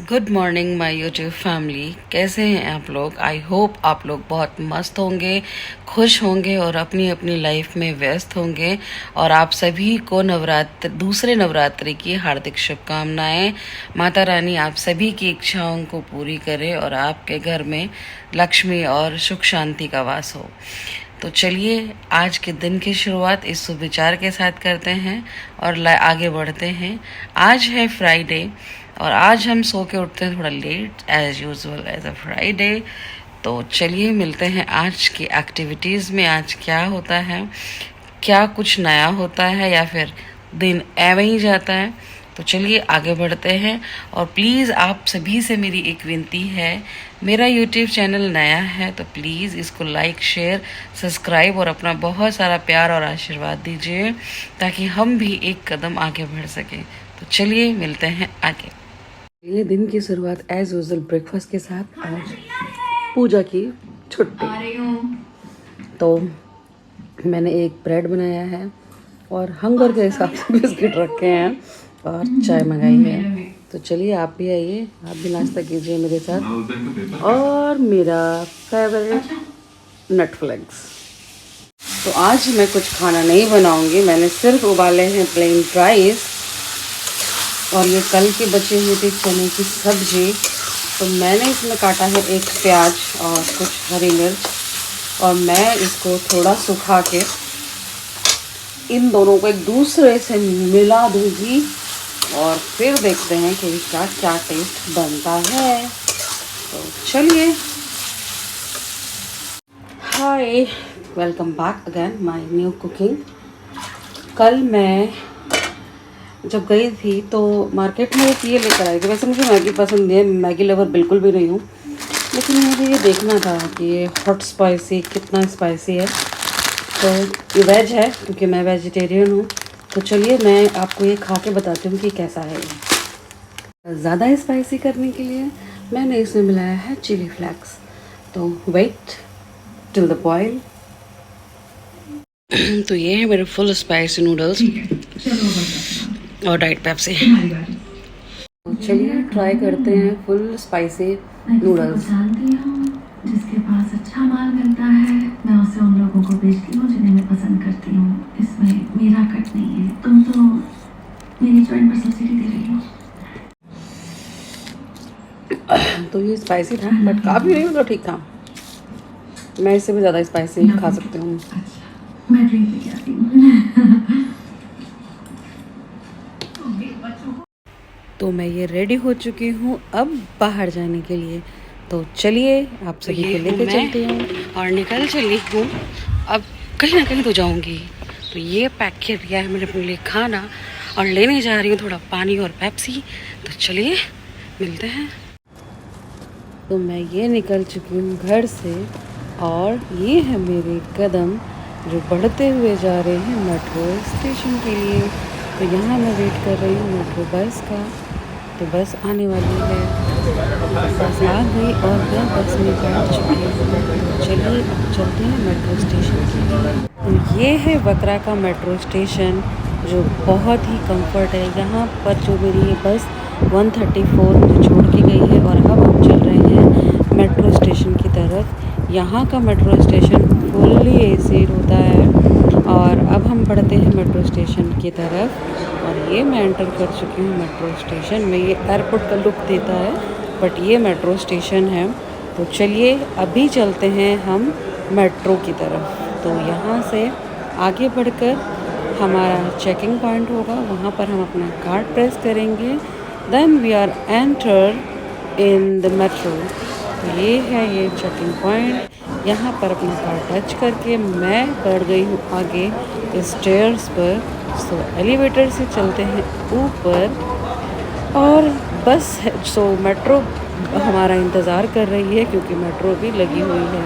Good morning my YouTube family. कैसे हैं आप लोग? आई होप आप लोग बहुत मस्त होंगे, खुश होंगे और अपनी अपनी लाइफ में व्यस्त होंगे। और आप सभी को दूसरे नवरात्रि की हार्दिक शुभकामनाएं। माता रानी आप सभी की इच्छाओं को पूरी करे और आपके घर में लक्ष्मी और सुख शांति का वास हो। तो चलिए आज के दिन की शुरुआत इस सुविचार के साथ करते हैं और आगे बढ़ते हैं। आज है फ्राइडे और आज हम सो के उठते हैं थोड़ा late as usual as a Friday. तो चलिए मिलते हैं आज की एक्टिविटीज़ में। आज क्या होता है, क्या कुछ नया होता है या फिर दिन ऐवे ही जाता है। तो चलिए आगे बढ़ते हैं। और प्लीज़ आप सभी से मेरी एक विनती है, मेरा यूट्यूब चैनल नया है तो प्लीज़ इसको लाइक शेयर सब्सक्राइब और अपना बहुत सारा प्यार और आशीर्वाद दीजिए ताकि हम भी एक कदम आगे बढ़ सकें। तो चलिए मिलते हैं आगे। ये दिन की शुरुआत एज यूजुअल ब्रेकफास्ट के साथ। आज पूजा की छुट्टी, तो मैंने एक ब्रेड बनाया है और हंगर के हिसाब से बिस्किट रखे हैं और चाय मंगाई है। तो चलिए आप भी आइए, आप भी नाश्ता कीजिए मेरे साथ। और मेरा फेवरेट नेटफ्लिक्स। तो आज मैं कुछ खाना नहीं बनाऊंगी, मैंने सिर्फ उबाले हैं प्लेन राइस और ये कल के बचे हुए थे चने की सब्जी। तो मैंने इसमें काटा है एक प्याज और कुछ हरी मिर्च और मैं इसको थोड़ा सुखा के इन दोनों को एक दूसरे से मिला दूंगी और फिर देखते हैं कि इसका क्या टेस्ट बनता है। तो चलिए, hi, welcome back again my new cooking. कल मैं जब गई थी तो मार्केट में एक ये लेकर आई थी। वैसे मुझे मैगी पसंद है, मैगी लवर बिल्कुल भी नहीं हूँ, लेकिन मुझे ये देखना था कि ये हॉट स्पाइसी कितना स्पाइसी है। तो ये वेज है क्योंकि मैं वेजिटेरियन हूँ। तो चलिए मैं आपको ये खा के बताती हूँ कि कैसा है ये। ज़्यादा स्पाइसी करने के लिए मैंने इसमें मिलाया है चिली फ्लेक्स। तो वेट टिल द बॉयल। तो ये है मेरे फुल स्पाइसी नूडल्स और डाइट पेप्सी। चलिए ट्राई करते हैं फुल स्पाइसी नूडल्स। जिसके पास अच्छा माल मिलता है मैं उसे उन लोगों को बेचती हूँ जिन्हें मैं पसंद करती हूँ। इसमें मेरा कट नहीं है, तुम तो मेरी जॉइंट पर सब्सिडी दे रही हो। तो ये स्पाइसी था बट काफ़ी नहीं, मतलब ठीक था। मैं इससे भी ज़्यादा स्पाइसी खा सकती हूँ। अच्छा, मैं ड्रिंक लेके आती हूँ। तो मैं ये रेडी हो चुकी हूँ अब बाहर जाने के लिए। तो चलिए आप सभी को लेके चलती हूँ और निकल चली हूँ। अब कहीं ना कहीं तो जाऊँगी। तो ये पैक किया है मैंने अपने लिए खाना और लेने जा रही हूँ थोड़ा पानी और पेप्सी। तो चलिए मिलते हैं। तो मैं ये निकल चुकी हूँ घर से और ये है मेरे कदम जो बढ़ते हुए जा रहे हैं मेट्रो स्टेशन के लिए। तो यहाँ मैं वेट कर रही हूँ मेट्रो बस का। तो बस आने वाली है, बस आ गई और मैं बस में बैठ चुकी हूँ। तो चलिए अब चलते हैं मेट्रो स्टेशन के लिए। तो ये है वकरा का मेट्रो स्टेशन जो बहुत ही कंफर्ट है। यहाँ पर जो मेरी बस 134 मुझे छोड़ के गई है और अब हम चल रहे हैं मेट्रो स्टेशन की तरफ। यहाँ का मेट्रो स्टेशन फुल्ली एसी होता है और अब हम बढ़ते हैं मेट्रो स्टेशन की तरफ। और ये मैं एंटर कर चुकी हूँ मेट्रो स्टेशन में। ये एयरपोर्ट का लुक देता है बट ये मेट्रो स्टेशन है। तो चलिए अभी चलते हैं हम मेट्रो की तरफ। तो यहाँ से आगे बढ़कर हमारा चेकिंग पॉइंट होगा, वहाँ पर हम अपना कार्ड प्रेस करेंगे। Then we are enter in the metro. तो ये है ये चेकिंग पॉइंट। यहाँ पर अपना कार्ड टच करके मैं बढ़ गई हूँ आगे स्टेयर्स पर। सो एलिवेटर से चलते हैं ऊपर और बस है। सो मेट्रो हमारा इंतज़ार कर रही है क्योंकि मेट्रो भी लगी हुई है।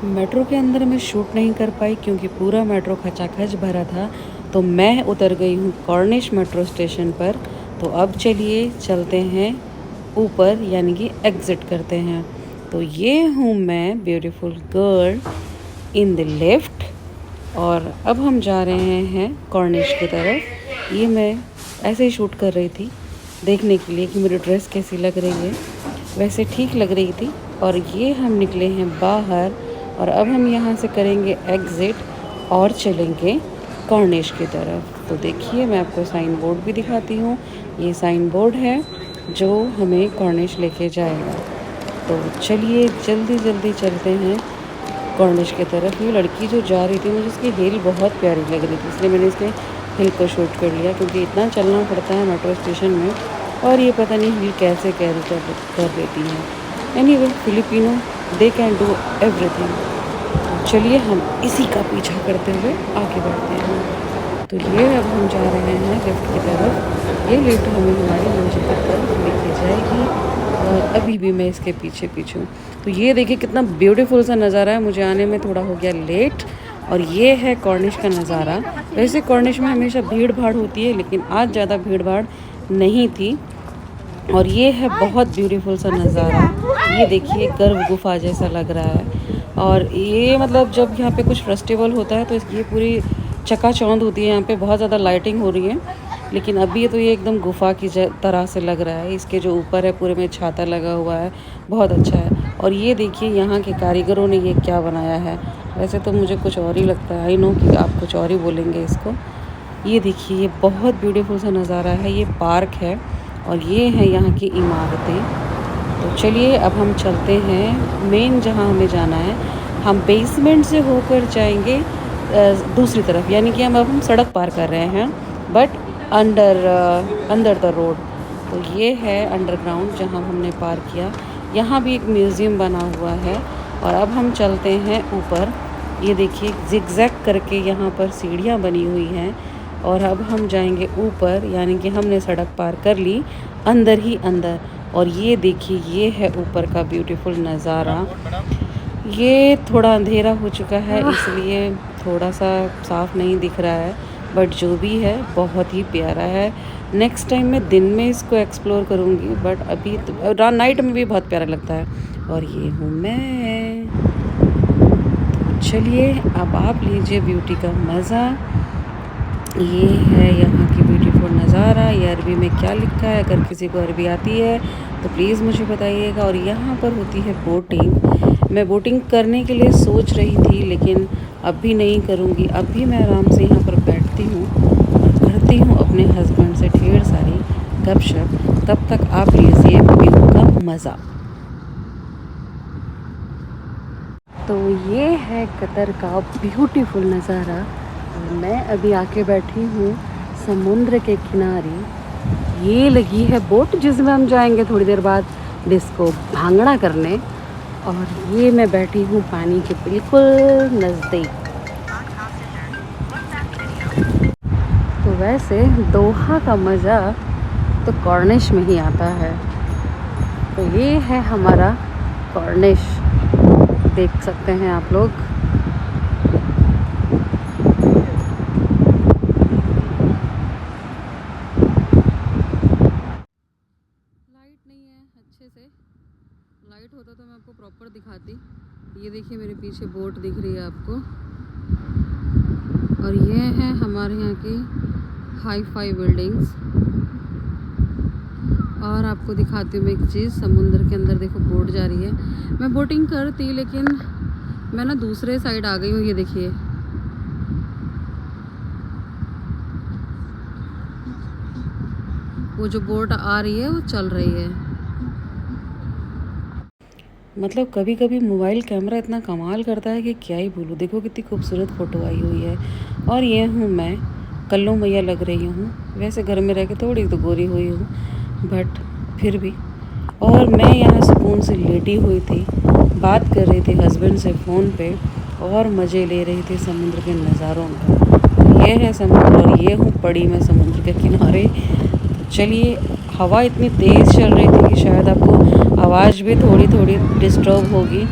मेट्रो के अंदर मैं शूट नहीं कर पाई क्योंकि पूरा मेट्रो खचाखच भरा था। तो मैं उतर गई हूँ कॉर्निश मेट्रो स्टेशन पर। तो अब चलिए चलते हैं ऊपर, यानी कि एग्ज़िट करते हैं। तो ये हूँ मैं, beautiful girl in the left, और अब हम जा रहे हैं कॉर्निश की तरफ। ये मैं ऐसे ही शूट कर रही थी देखने के लिए कि मेरी ड्रेस कैसी लग रही है। वैसे ठीक लग रही थी। और ये हम निकले हैं बाहर और अब हम यहाँ से करेंगे एग्ज़िट और चलेंगे कॉर्निश की तरफ। तो देखिए मैं आपको साइन बोर्ड भी दिखाती हूँ। ये साइन बोर्ड है जो हमें कॉर्निश लेके जाएगा। तो चलिए जल्दी जल्दी चलते हैं कॉर्निश की तरफ। ये लड़की जो जा रही थी मुझे उसकी हील बहुत प्यारी लग रही थी, इसलिए मैंने इसके हील को शूट कर लिया, क्योंकि इतना चलना पड़ता है मेट्रो स्टेशन में और ये पता नहीं हील कैसे कैरी कर देती हैं। Anyway Filipino they can do everything. चलिए हम इसी का पीछा करते हुए आगे बढ़ते हैं। तो ये अब हम जा रहे हैं लिफ्ट की तरफ। ये लिफ्ट हमें हमारी मंजिल की तरफ लेके जाएगी और अभी भी मैं इसके पीछे पीछे हूँ। तो ये देखिए कितना ब्यूटीफुल सा नज़ारा है। मुझे आने में थोड़ा हो गया लेट और ये है कॉर्निश का नज़ारा। वैसे कॉर्निश में हमेशा भीड़ भाड़ होती है, लेकिन आज ज़्यादा भीड़ भाड़ नहीं थी। और ये है बहुत ब्यूटीफुल सा नज़ारा। ये देखिए गर्भ गुफा जैसा लग रहा है। और ये मतलब जब यहाँ पे कुछ फेस्टिवल होता है तो ये पूरी चकाचौंध होती है। यहाँ पे बहुत ज़्यादा लाइटिंग हो रही है, लेकिन अभी तो ये एकदम गुफा की तरह से लग रहा है। इसके जो ऊपर है पूरे में छाता लगा हुआ है, बहुत अच्छा है। और ये देखिए यहाँ के कारीगरों ने ये क्या बनाया है। वैसे तो मुझे कुछ और ही लगता है, आई नो कि आप कुछ और ही बोलेंगे इसको। ये देखिए ये बहुत ब्यूटीफुल सा नज़ारा है। ये पार्क है और ये है यहाँ की इमारतें। तो चलिए अब हम चलते हैं मेन जहाँ हमें जाना है। हम बेसमेंट से होकर जाएंगे दूसरी तरफ, यानी कि हम सड़क पार कर रहे हैं बट अंडर द रोड। तो ये है अंडरग्राउंड जहाँ हमने पार किया। यहाँ भी एक म्यूज़ियम बना हुआ है और अब हम चलते हैं ऊपर। ये देखिए जिगजैग करके यहाँ पर सीढ़ियाँ बनी हुई हैं और अब हम जाएंगे ऊपर, यानी कि हमने सड़क पार कर ली अंदर ही अंदर। और ये देखिए ये है ऊपर का ब्यूटीफुल नज़ारा। ये थोड़ा अंधेरा हो चुका है इसलिए थोड़ा सा साफ़ नहीं दिख रहा है, बट जो भी है बहुत ही प्यारा है। नेक्स्ट टाइम मैं दिन में इसको एक्सप्लोर करूँगी, बट अभी तो नाइट में भी बहुत प्यारा लगता है। और ये हूँ मैं। तो चलिए अब आप लीजिए ब्यूटी का मज़ा। ये है यहाँ की ब्यूटीफुल नज़ारा। ये अरबी में क्या लिखा है, अगर किसी को अरबी आती है तो प्लीज़ मुझे बताइएगा। और यहाँ पर होती है बोटिंग। मैं बोटिंग करने के लिए सोच रही थी, लेकिन अब भी नहीं करूँगी। अब भी मैं आराम से यहाँ पर बैठती हूँ और करती हूँ अपने हस्बैंड से ढेर सारी गपशप। तब तक आप लीजिए व्यू का मज़ा। तो ये है कतर का ब्यूटीफुल नज़ारा। मैं अभी आके बैठी हूँ समुद्र के किनारे। ये लगी है बोट जिसमें हम जाएंगे थोड़ी देर बाद डिस्को भांगड़ा करने। और ये मैं बैठी हूँ पानी के बिल्कुल नज़दीक। तो वैसे दोहा का मज़ा तो कॉर्निश में ही आता है। तो ये है हमारा कॉर्निश, देख सकते हैं आप लोग। लाइट नहीं है अच्छे से, लाइट होता तो मैं आपको प्रॉपर दिखाती। ये देखिए मेरे पीछे बोट दिख रही है आपको। और ये है हमारे यहाँ की हाई फाई बिल्डिंग्स। और आपको दिखाती हूँ मैं एक चीज़, समुद्र के अंदर देखो बोट जा रही है। मैं बोटिंग करती लेकिन मैं ना दूसरे साइड आ गई हूँ। ये देखिए वो जो बोट आ रही है वो चल रही है। मतलब कभी कभी मोबाइल कैमरा इतना कमाल करता है कि क्या ही बोलूँ। देखो कितनी खूबसूरत फ़ोटो आई हुई है। और ये हूँ मैं, कल्लू मैया लग रही हूँ। वैसे घर में रह के थोड़ी तो गोरी हुई हूँ, बट फिर भी। और मैं यहाँ सुकून से लेटी हुई थी, बात कर रही थी हस्बैंड से फ़ोन पे और मज़े ले रही थी समुद्र के नज़ारों का। तो ये है समुद्र और ये हूँ पड़ी मैं समुद्र के किनारे। तो चलिए, हवा इतनी तेज़ चल रही थी कि शायद आपको आवाज़ भी थोड़ी थोड़ी डिस्टर्ब होगी।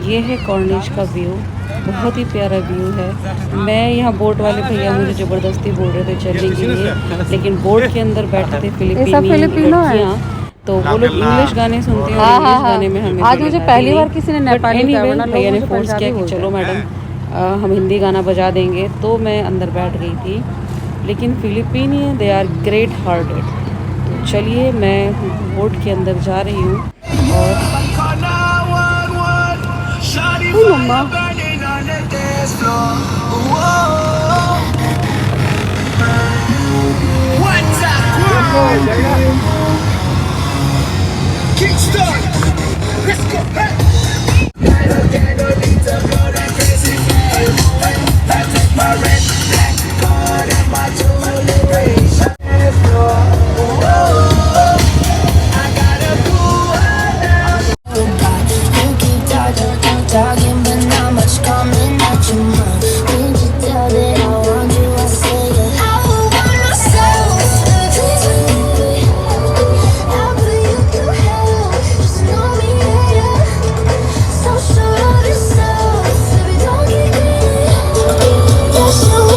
ये है कॉर्निश का व्यू, बहुत ही प्यारा व्यू है। मैं यहाँ बोट वाले भैया मुझे ज़बरदस्ती बोल रहे थे चलने के लिए, लेकिन बोट के अंदर बैठे थे फिलिपिनो लड़कियाँ, तो वो लोग इंग्लिश गाने सुनती हैं और इंग्लिश गाने में हमें आज मुझे पहली बार किसी ने नेपाली भैया ने फोर्स किया कि चलो मैडम हम हिंदी गाना बजा देंगे, तो मैं अंदर बैठ गई थी। लेकिन Philippine they are great hearted. तो चलिए मैं बोट के अंदर जा रही हूँ और मम्मा talking, but not much coming out your mouth. Can't you tell that I want you? I say it. I would want myself. Please believe me. I'll put you through hell. Just know me later. So sure of yourself. Baby, don't get greedy. Yes, you.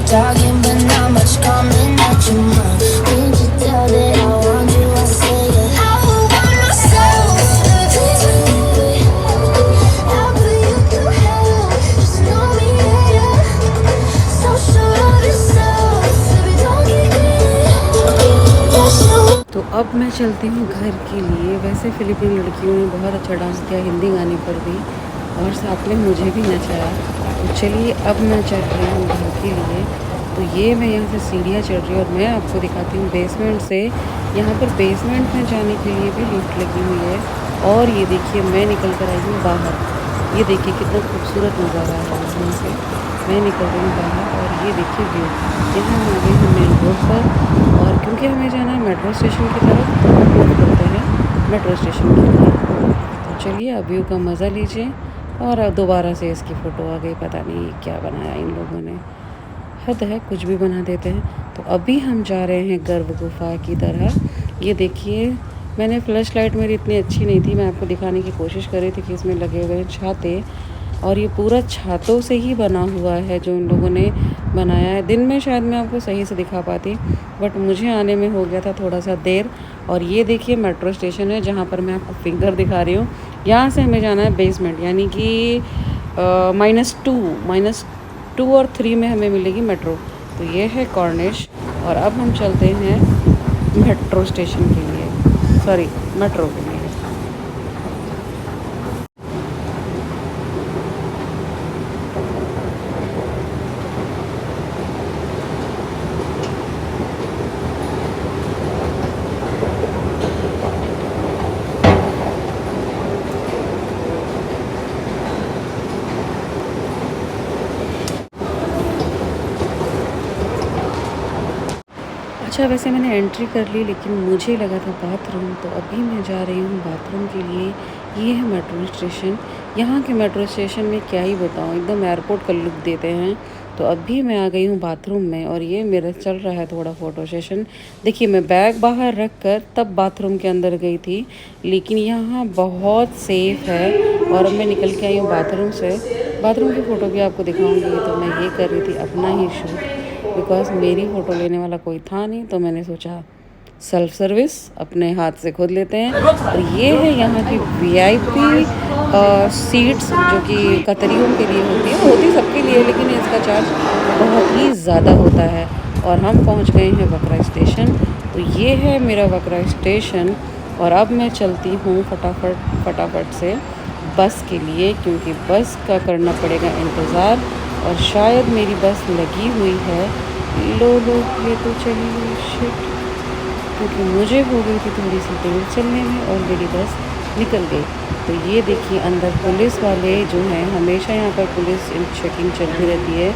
Talking, but not much coming out your mouth. Can't you tell that I want you? I say it. I would want myself. Please believe me. I'll put you through hell. Just know me later. So sure of yourself. Baby, don't get greedy. Yes, you. तो अब मैं चलती हूँ घर के लिए। वैसे Philippine लड़कियों ने बहुत अच्छा डांस किया हिंदी गाने पर भी और साथ में मुझे भी नचाया। तो चलिए अब मैं चल रही हूँ घर के लिए। तो ये मैं यहाँ से सीढ़ियाँ चढ़ रही हूँ और मैं आपको दिखाती हूँ बेसमेंट से। यहाँ पर बेसमेंट में जाने के लिए भी लिफ्ट लगी हुई है। और ये देखिए मैं निकल कर आई हूँ बाहर। ये देखिए कितना खूबसूरत नज़ारा है यहाँ से। मैं निकल रही हूँ बाहर और ये देखिए व्यू। यहाँ हम आ गए हैं मेन रोड पर और क्योंकि हमें जाना है मेट्रो स्टेशन की तरफ तो हम मूव करते हैं मेट्रो स्टेशन के लिए। तो चलिए अब व्यू का मज़ा लीजिए। और दोबारा से इसकी फ़ोटो आ गई। पता नहीं क्या बनाया इन लोगों ने। हद है, कुछ भी बना देते हैं। तो अभी हम जा रहे हैं गर्भ गुफा की तरह। ये देखिए मैंने फ्लैश लाइट मेरी इतनी अच्छी नहीं थी। मैं आपको दिखाने की कोशिश कर रही थी कि इसमें लगे हुए हैं छाते और ये पूरा छातों से ही बना हुआ है जो इन लोगों ने बनाया है। दिन में शायद मैं आपको सही से दिखा पाती बट मुझे आने में हो गया था थोड़ा सा देर। और ये देखिए मेट्रो स्टेशन है जहाँ पर मैं आपको फिंगर दिखा रही हूँ। यहाँ से हमें जाना है बेसमेंट यानी कि -2 और 3 में हमें मिलेगी मेट्रो। तो ये है कॉर्निश और अब हम चलते हैं मेट्रो स्टेशन के लिए, सॉरी मेट्रो के लिए। अच्छा वैसे मैंने एंट्री कर ली, लेकिन मुझे लगा था बाथरूम, तो अभी मैं जा रही हूँ बाथरूम के लिए। ये है मेट्रो स्टेशन। यहाँ के मेट्रो स्टेशन में क्या ही बताऊँ, एकदम एयरपोर्ट का लुक देते हैं। तो अभी मैं आ गई हूँ बाथरूम में और ये मेरा चल रहा है थोड़ा फ़ोटो सेशन। देखिए मैं बैग बाहर रख कर तब बाथरूम के अंदर गई थी, लेकिन यहाँ बहुत सेफ़ है। और अब मैं निकल के आई हूँ बाथरूम से। बाथरूम की फ़ोटो भी आपको दिखाऊंगी। तो मैं ये कर रही थी अपना ही शूट, बिकॉज़ मेरी फ़ोटो लेने वाला कोई था नहीं, तो मैंने सोचा सेल्फ सर्विस अपने हाथ से खुद लेते हैं। और ये है यहाँ की VIP सीट्स, जो कि कतरियों के लिए होती है, होती सबके लिए, लेकिन इसका चार्ज बहुत ही ज़्यादा होता है। और हम पहुँच गए हैं वकरा स्टेशन। तो ये है मेरा वकरा स्टेशन। और अब मैं चलती हूँ फटाफट से बस के लिए, क्योंकि बस का करना पड़ेगा इंतज़ार। और शायद मेरी बस लगी हुई है। लो ये तो चली गई, शिट, क्योंकि मुझे हो गई थी थोड़ी सी देर चलने में और मेरी बस निकल गई। तो ये देखिए अंदर पुलिस वाले जो हैं, हमेशा यहाँ पर पुलिस चेकिंग चलती रहती है,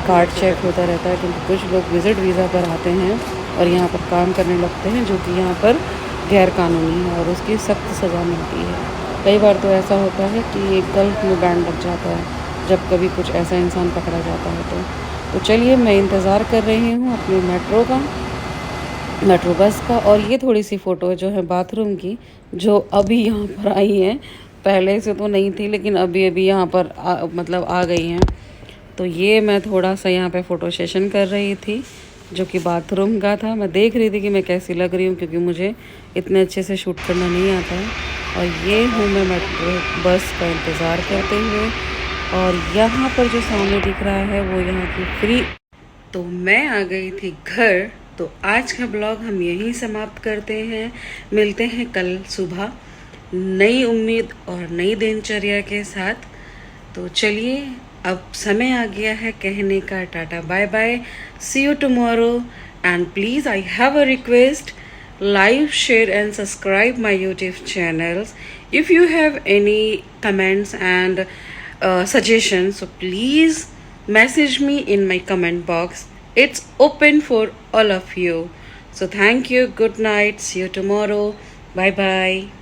कार्ड चेक होता रहता है, क्योंकि कुछ लोग विज़िट वीज़ा पर आते हैं और यहाँ पर काम करने लगते हैं, जो कि यहाँ पर गैर कानूनी है और उसकी सख्त सज़ा मिलती है। कई बार तो ऐसा होता है कि गल्फ में बैंड लग जाता है जब कभी कुछ ऐसा इंसान पकड़ा जाता है। तो चलिए मैं इंतज़ार कर रही हूँ अपने मेट्रो बस का। और ये थोड़ी सी फ़ोटो जो है बाथरूम की, जो अभी यहाँ पर आई हैं, पहले से तो नहीं थी लेकिन अभी यहाँ पर मतलब आ गई हैं। तो ये मैं थोड़ा सा यहाँ पे फ़ोटो सेशन कर रही थी, जो कि बाथरूम का था। मैं देख रही थी कि मैं कैसी लग रही हूँ, क्योंकि मुझे इतने अच्छे से शूट करना नहीं आता है। और ये हूँ मैं मेट्रो बस का इंतज़ार करते हुए। और यहाँ पर जो सामने दिख रहा है वो यहाँ की फ्री। तो मैं आ गई थी घर। तो आज का ब्लॉग हम यहीं समाप्त करते हैं। मिलते हैं कल सुबह नई उम्मीद और नई दिनचर्या के साथ। तो चलिए अब समय आ गया है कहने का tata bye bye, see you tomorrow. And please I have a request, like, share and subscribe my YouTube channels. If you have any comments and suggestions, so please message me in my comment box. It's open for all of you. So thank you, good night, see you tomorrow, bye bye.